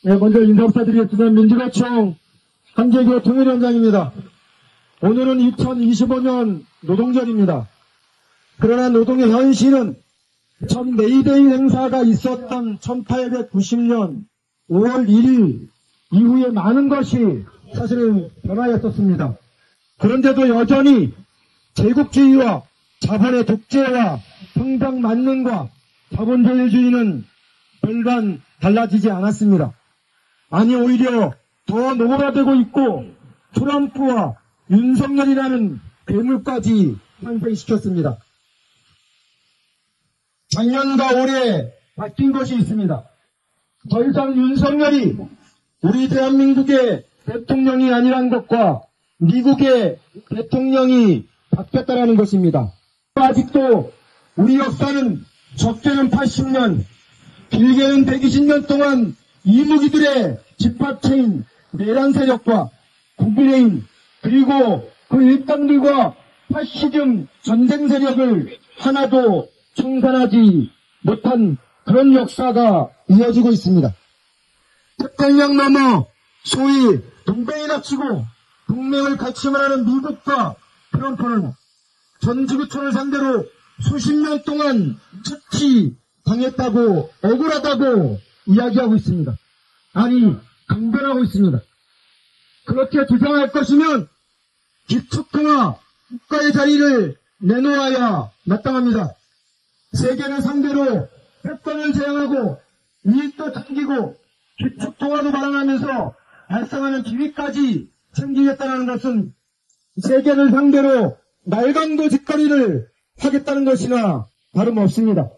네, 먼저 인사부탁드리겠습니다. 민주노총 한재규 통일위원장입니다. 오늘은 2025년 노동절입니다. 그러나 노동의 현실은 첫 메이데이 행사가 있었던 1890년 5월 1일 이후에 많은 것이 사실은 변화였었습니다. 그런데도 여전히 제국주의와 자본의 독재와 평등만능과 자본주의주의는 별반 달라지지 않았습니다. 아니 오히려 더 노골화되고 있고 트럼프와 윤석열이라는 괴물까지 탄생시켰습니다. 작년과 올해 바뀐 것이 있습니다. 더 이상 윤석열이 우리 대한민국의 대통령이 아니란 것과 미국의 대통령이 바뀌었다는 것입니다. 아직도 우리 역사는 적게는 80년, 길게는 120년 동안 이무기들의 집합체인 내란 세력과 국민의힘 그리고 그 일당들과 파시즘 전쟁 세력을 하나도 청산하지 못한 그런 역사가 이어지고 있습니다. 태평양 넘어 소위 동맹이 닥치고 동맹을 같이 말하는 미국과 트럼프는 전 지구촌을 상대로 수십 년 동안 착취당했다고 억울하다고 이야기하고 있습니다. 아니 강변하고 있습니다. 그렇게 주장할 것이면 기축통화 국가의 자리를 내놓아야 마땅합니다. 세계를 상대로 패권을 제한하고 이익도 당기고 기축통화도 발언하면서 발상하는 기회까지 챙기겠다는 것은 세계를 상대로 말강도 짓거리를 하겠다는 것이나 다름없습니다.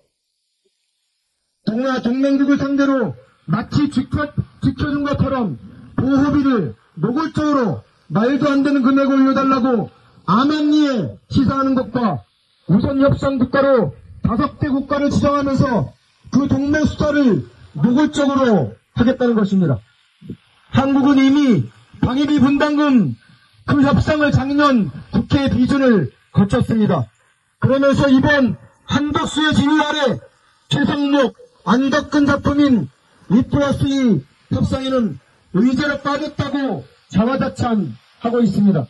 동아 동맹국을 상대로 마치 지켜준 것처럼 보호비를 노골적으로 말도 안 되는 금액을 올려달라고 암암리에 시사하는 것과 우선 협상 국가로 5개 국가를 지정하면서 그 동맹 수사를 노골적으로 하겠다는 것입니다. 한국은 이미 방위비 분담금 그 협상을 작년 국회 비준을 거쳤습니다. 그러면서 이번 한덕수의 지휘 아래 최상목 안덕근 작품인 2+2 협상에는 의제로 빠졌다고 자화자찬하고 있습니다.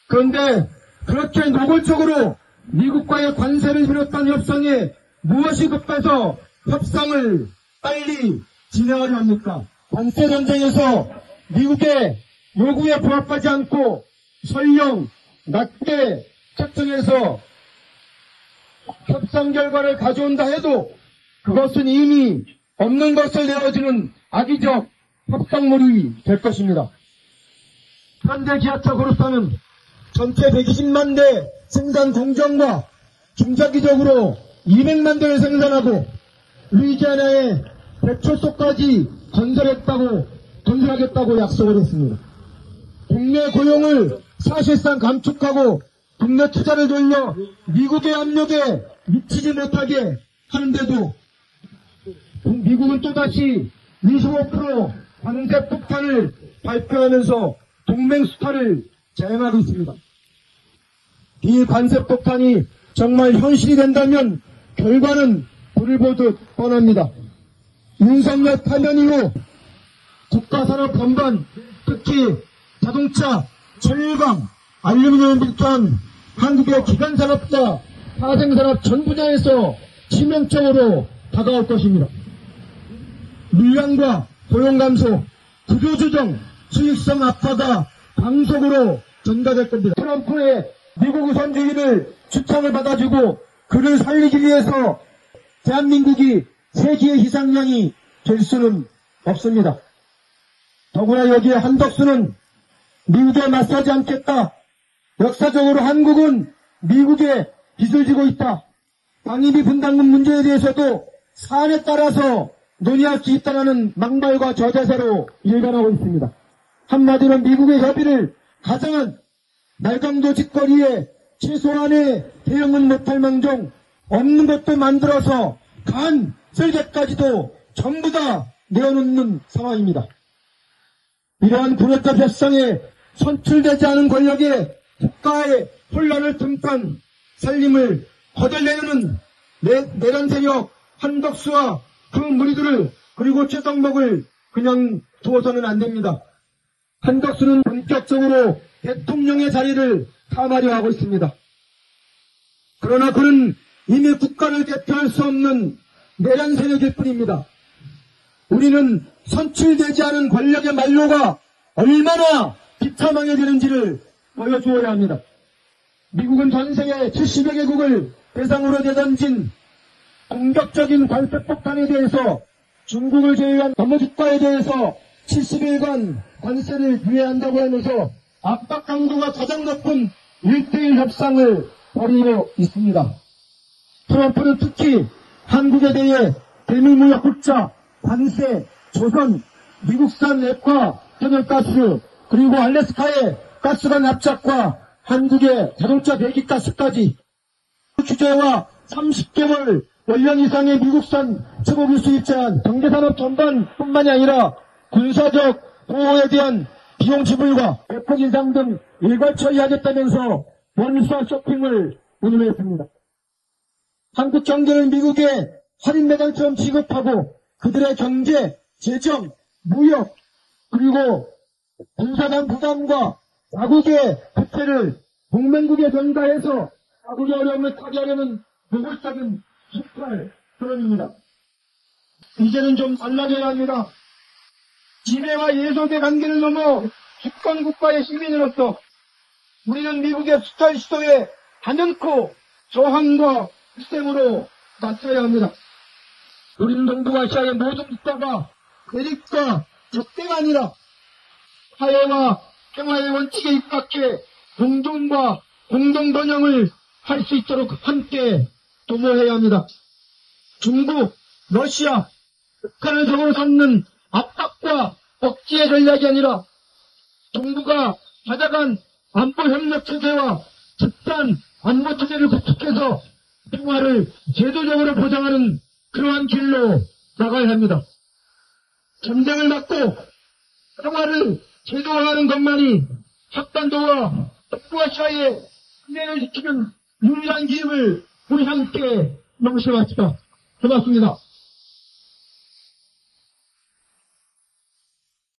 그런데 그렇게 노골적으로 미국과의 관세를 비롯한 협상에 무엇이 급해서 협상을 빨리 진행하려 합니까? 관세 전쟁에서 미국의 요구에 부합하지 않고 설령 낮게 책정해서 협상 결과를 가져온다 해도 그것은 이미 없는 것을 내어주는 악의적 협상물이 될 것입니다. 현대 기아차 그룹사는 전체 120만 대 생산 공정과 중장기적으로 200만 대를 생산하고 루이지아나의 배출소까지 건설하겠다고 약속을 했습니다. 국내 고용을 사실상 감축하고 국내 투자를 돌려 미국의 압력에 미치지 못하게 하는데도 미국은 또다시 25% 관세 폭탄을 발표하면서 동맹 수탈을 자행하고 있습니다. 이 관세 폭탄이 정말 현실이 된다면 결과는 불을 보듯 뻔합니다. 윤석열 파면 이후 국가산업 전반, 특히 자동차, 철강, 알루미늄을 비롯한 한국의 기간산업과 파생산업 전 분야에서 치명적으로 다가올 것입니다. 물량과 고용 감소, 구조 조정, 수익성 악화가 강속으로 전가될 겁니다. 트럼프의 미국 우선주의를 추천을 받아주고 그를 살리기 위해서 대한민국이 세계의 희생양이 될 수는 없습니다. 더구나 여기에 한덕수는 미국에 맞서지 않겠다. 역사적으로 한국은 미국에 빚을 지고 있다. 방위비 분담금 문제에 대해서도 사안에 따라서 논의할 수 있다는 막말과 저자세로 일관하고 있습니다. 한마디로 미국의 협의를 가장한 말강도 짓거리에 최소한의 대응은 못할 망정 없는 것도 만들어서 간 설계까지도 전부 다 내어놓는 상황입니다. 이러한 불협적 협상에 선출되지 않은 권력에 국가의 혼란을 틈탄 살림을 거덜내는 내란 세력 한덕수와 그 무리들을 그리고 최성목을 그냥 두어서는 안 됩니다. 한덕수는 본격적으로 대통령의 자리를 탐하려 하고 있습니다. 그러나 그는 이미 국가를 대표할 수 없는 내란 세력일 뿐입니다. 우리는 선출되지 않은 권력의 만료가 얼마나 비참하게 되는지를 보여주어야 합니다. 미국은 전 세계 70여 개국을 대상으로 내던진 공격적인 관세 폭탄에 대해서 중국을 제외한 나머지 국가에 대해서 70일간 관세를 유예한다고 하면서 압박 강도가 가장 높은 1대1 협상을 벌이고 있습니다. 트럼프는 특히 한국에 대해 대미무역 흑자, 관세, 조선, 미국산 액화,天然가스, 그리고 알래스카의 가스관 납작과 한국의 자동차 배기가스까지 규제와 30개월 연령 이상의 미국산 제조기 수입 제한, 경제산업 전반뿐만이 아니라 군사적 보호에 대한 비용 지불과 대폭 인상 등 일괄 처리하겠다면서 원수와 쇼핑을 운운했습니다. 한국 경제를 미국의 할인 매장처럼 취급하고 그들의 경제, 재정, 무역, 그리고 군사상 부담과 자국의 부채를 동맹국에 전가해서 자국의 어려움을 타개하려는 노골적인 실패할 그런입니다. 이제는 좀 달라져야 합니다. 지배와 예속의 관계를 넘어 주권국가의 시민으로서 우리는 미국의 수탈 시도에 단연코 저항과 희생으로 맞서야 합니다. 우리는 동북아시아의 모든 국가가 대립과 적대가 아니라 화해와 평화의 원칙에 입각해 공존과 공동번영을 할 수 있도록 함께 도모해야 합니다. 중국, 러시아, 북한을 적으로 삼는 압박과 억지의 전략이 아니라 정부가 가져간 안보협력 체제와 집단 안보 체제를 구축해서 평화를 제도적으로 보장하는 그러한 길로 나가야 합니다. 전쟁을 막고 평화를 제도화하는 것만이 확단도와 동북아시아의 안전을 지키는 유일한 길을 우리 함께 명심합시다. 고맙습니다.